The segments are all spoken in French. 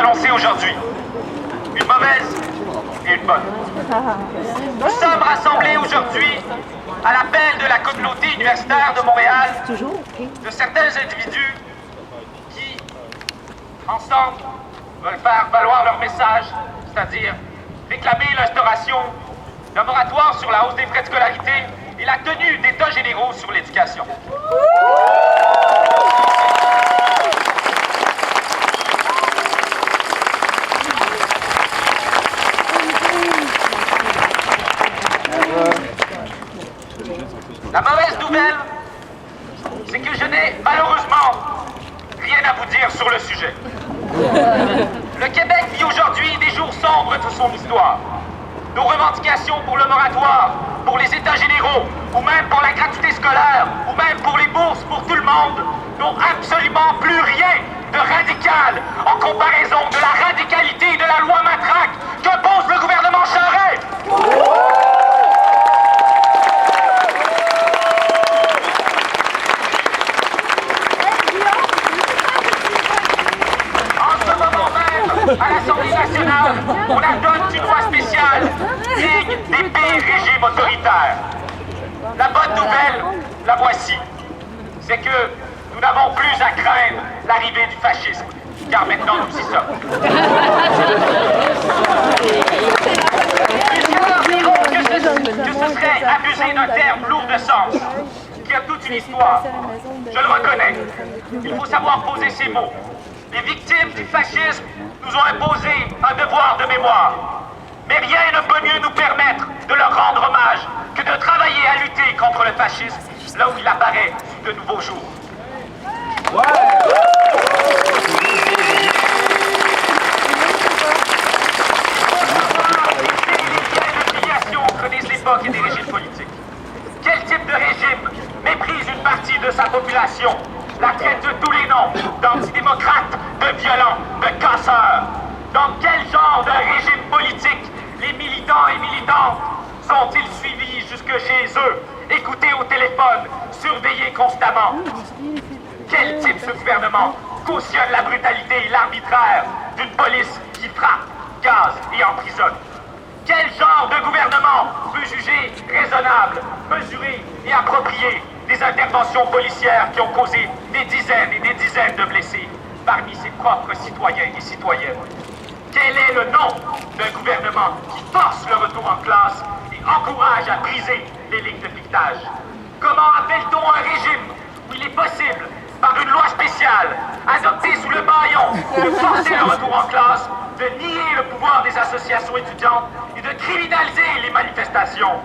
annoncer aujourd'hui. Une mauvaise et une bonne. Nous sommes rassemblés aujourd'hui à l'appel de la communauté universitaire de Montréal, de certains individus qui, ensemble, veulent faire valoir leur message, c'est-à-dire réclamer l'instauration d'un moratoire sur la hausse des frais de scolarité et la tenue d'états généraux sur l'éducation. La mauvaise nouvelle, c'est que je n'ai malheureusement rien à vous dire sur le sujet. Le Québec vit aujourd'hui des jours sombres de son histoire. Nos revendications pour le moratoire, pour les états généraux, ou même pour la gratuité scolaire, ou même pour les bourses pour tout le monde, n'ont absolument plus rien de radical en comparaison de la radicalité de la loi Matraque que pose le gouvernement Charest. À l'Assemblée nationale, on adopte une loi spéciale digne des pires régimes autoritaires. La bonne nouvelle, la voici, c'est que nous n'avons plus à craindre l'arrivée du fascisme, car maintenant nous y sommes. Plusieurs diront que ce serait abuser d'un terme lourd de sens, qui a toute une histoire. Je le reconnais. Il faut savoir poser ces mots. Les victimes du fascisme nous ont imposé un devoir de mémoire. Mais rien ne peut mieux nous permettre de leur rendre hommage que de travailler à lutter contre le fascisme là où il apparaît sous de nouveaux jours. Entre des époques et des régimes politiques. Quel type de régime méprise une partie de sa population, la traite de tous les noms, d'antidémocrates, de violents, de casseurs? Dans quel genre de régime politique les militants et militantes sont-ils suivis jusque chez eux, écoutés au téléphone, surveillés constamment? Quel type de gouvernement cautionne la brutalité et l'arbitraire d'une police qui frappe, gaze et emprisonne? Quel genre de gouvernement peut juger raisonnable, mesuré et approprié des interventions policières qui ont causé des dizaines et des dizaines de blessés parmi ses propres citoyens et citoyennes? Quel est le nom d'un gouvernement qui force le retour en classe et encourage à briser les lignes de piquetage? Comment appelle-t-on un régime où il est possible, par une loi spéciale, adoptée sous le bâillon, de forcer le retour en classe, de nier le pouvoir des associations étudiantes et de criminaliser les manifestations?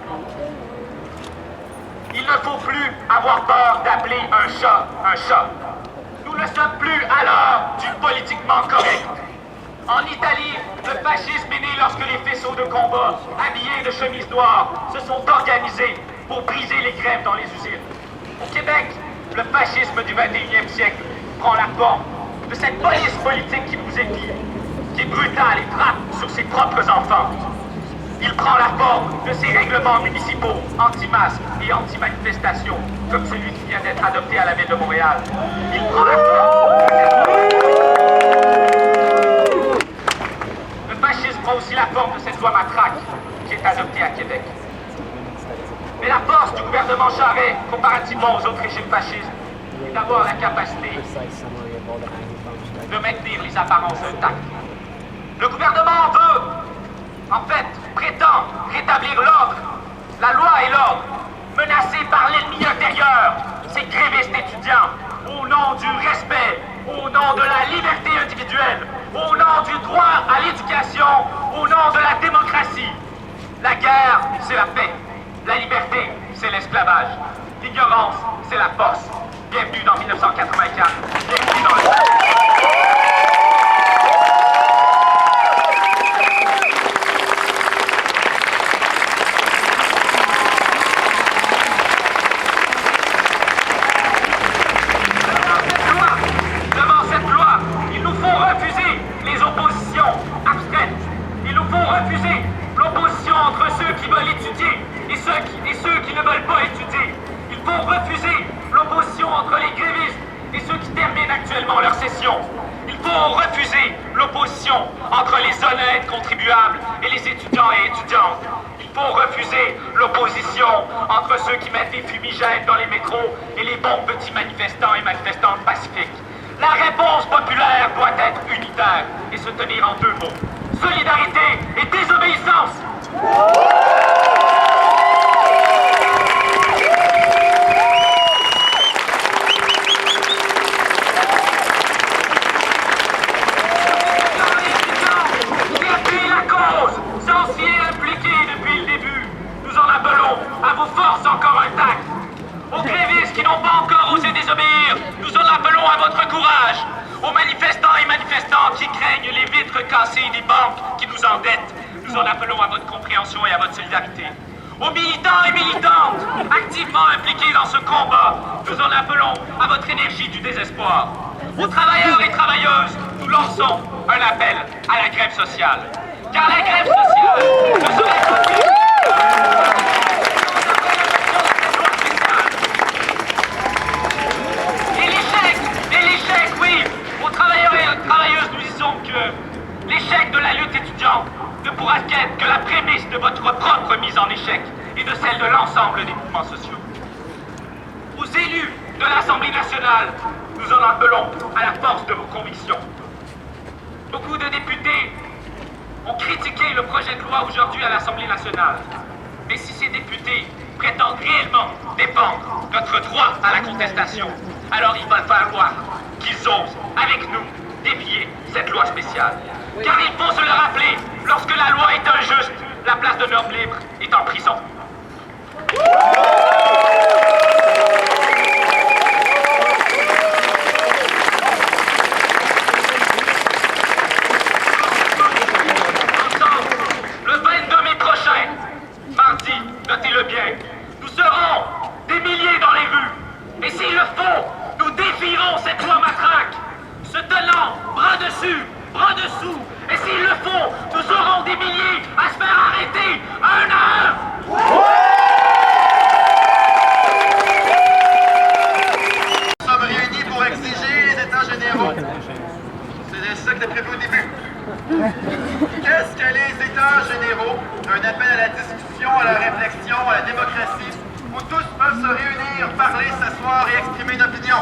Il ne faut plus avoir peur d'appeler un chat un chat. Nous ne sommes plus à l'heure du politiquement correct. En Italie, le fascisme est né lorsque les faisceaux de combat, habillés de chemises noires, se sont organisés pour briser les grèves dans les usines. Au Québec, le fascisme du 21e siècle prend la forme de cette police politique qui nous épie, qui est brutale et frappe sur ses propres enfants. Il prend la forme de ces règlements municipaux anti-masques et anti-manifestations, comme celui qui vient d'être adopté à la ville de Montréal. Il prend la forme... Le fascisme prend aussi la forme de cette loi Matraque qui est adoptée à Québec. Mais la force du gouvernement Charest, comparativement aux autres régimes fascistes, est d'avoir la capacité de maintenir les apparences intactes. Le gouvernement veut, en fait, prétend rétablir l'ordre, la loi et l'ordre, menacés par l'ennemi intérieur, ces grévistes étudiants, au nom du respect, au nom de la liberté individuelle, au nom du droit à l'éducation, au nom de la démocratie. La guerre, c'est la paix. La liberté, c'est l'esclavage. L'ignorance, c'est la force. Bienvenue dans 1984. Bienvenue dans le... Refuser l'opposition entre les grévistes et ceux qui terminent actuellement leur session. l'opposition entre ceux qui mettent des fumigènes dans les métros et les bons petits manifestants et manifestantes pacifiques. La réponse populaire doit être unitaire et se tenir en deux mots. Solidarité et désobéissance. À vos forces encore intactes, aux grévistes qui n'ont pas encore osé désobéir, nous en appelons à votre courage, aux manifestants et manifestantes qui craignent les vitres cassées des banques qui nous endettent, nous en appelons à votre compréhension et à votre solidarité. Aux militants et militantes activement impliqués dans ce combat, nous en appelons à votre énergie du désespoir. Aux travailleurs et travailleuses, nous lançons un appel à la grève sociale. Car la grève sociale ne serait pas l'échec de la lutte étudiante ne pourra qu'être que la prémisse de votre propre mise en échec et de celle de l'ensemble des mouvements sociaux. Aux élus de l'Assemblée nationale, nous en appelons à la force de vos convictions. Beaucoup de députés ont critiqué le projet de loi aujourd'hui à l'Assemblée nationale. Mais si ces députés prétendent réellement défendre notre droit à la contestation, alors il va falloir qu'ils osent, avec nous, défier cette loi spéciale. Car il faut se le rappeler, lorsque la loi est injuste, la place d'un homme libre est en prison. Ensemble, le 22 mai prochain, mardi, notez-le bien, nous serons des milliers dans les rues. Et s'il le faut, nous défierons cette loi matraque, se tenant bras dessus, bras dessous, et s'il le faut, nous aurons des milliers à se faire arrêter, un à un. Nous sommes réunis pour exiger les États généraux. C'est ça que t'as prévu au début. Qu'est-ce que les États généraux? Un appel à la discussion, à la réflexion, à la démocratie, où tous peuvent se réunir, parler, s'asseoir et exprimer une opinion.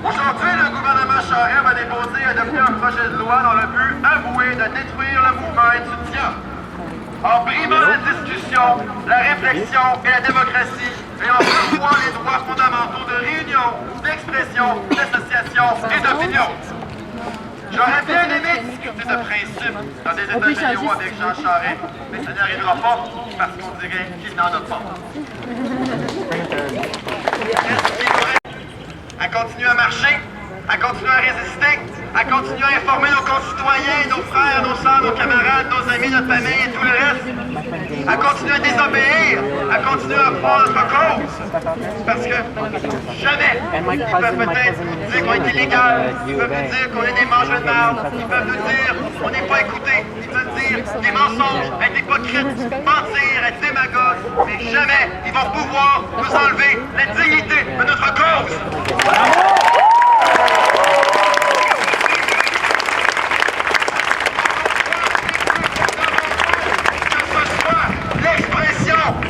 Aujourd'hui, le gouvernement Charest va déposer et adopter un projet de loi dans le but avoué de détruire le mouvement étudiant. En brimant la discussion, la réflexion et la démocratie, et en bafouant les droits fondamentaux de réunion, d'expression, d'association et d'opinion. J'aurais bien aimé discuter de principe dans des états généraux avec Jean Charest, mais ça n'arrivera pas parce qu'on dirait qu'il n'en a pas. À continuer à marcher, à continuer à résister, à continuer à informer nos concitoyens, nos frères, nos sœurs, nos camarades, nos amis, notre famille et tout le reste, à continuer à désobéir, à continuer à prendre notre cause, parce que jamais ils peuvent peut-être nous dire qu'on est illégal, ils peuvent nous dire qu'on est des mangeurs de marde, ils peuvent nous dire qu'on n'est pas écoutés, ils peuvent dire des mensonges, être hypocrites, mentir, être démagogues, mais jamais ils vont pouvoir nous enlever la dignité de notre cause.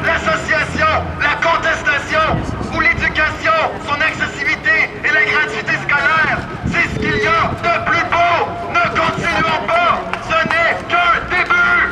L'association, la contestation ou l'éducation, son accessibilité et la gratuité scolaire, c'est ce qu'il y a de plus beau. Ne continuons pas, ce n'est qu'un début.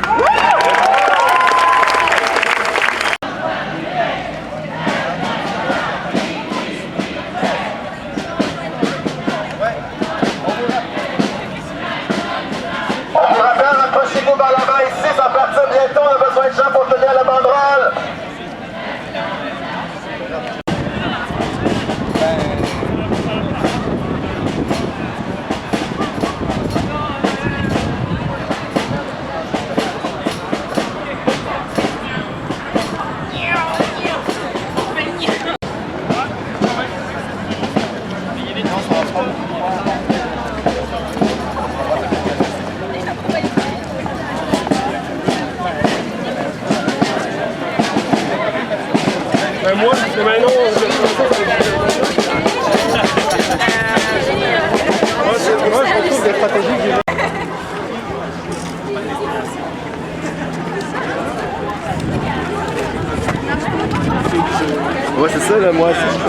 Ouais, c'est ça, là, moi aussi, je suis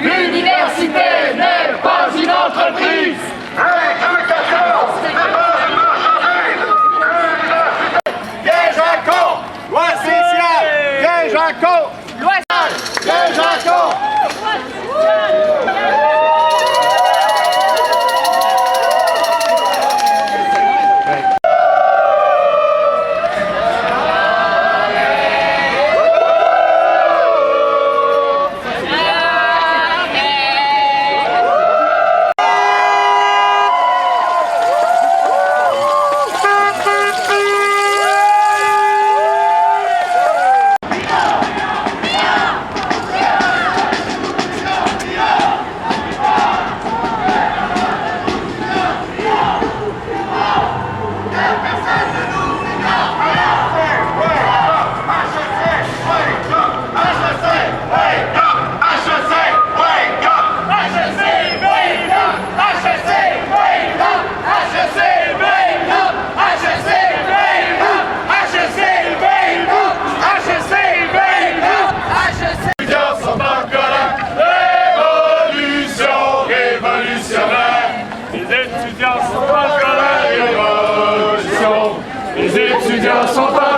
L'université n'est pas une entreprise. Gage à con! Loi spéciale! Gage à con! Loi Gage à con! Les étudiants sont pas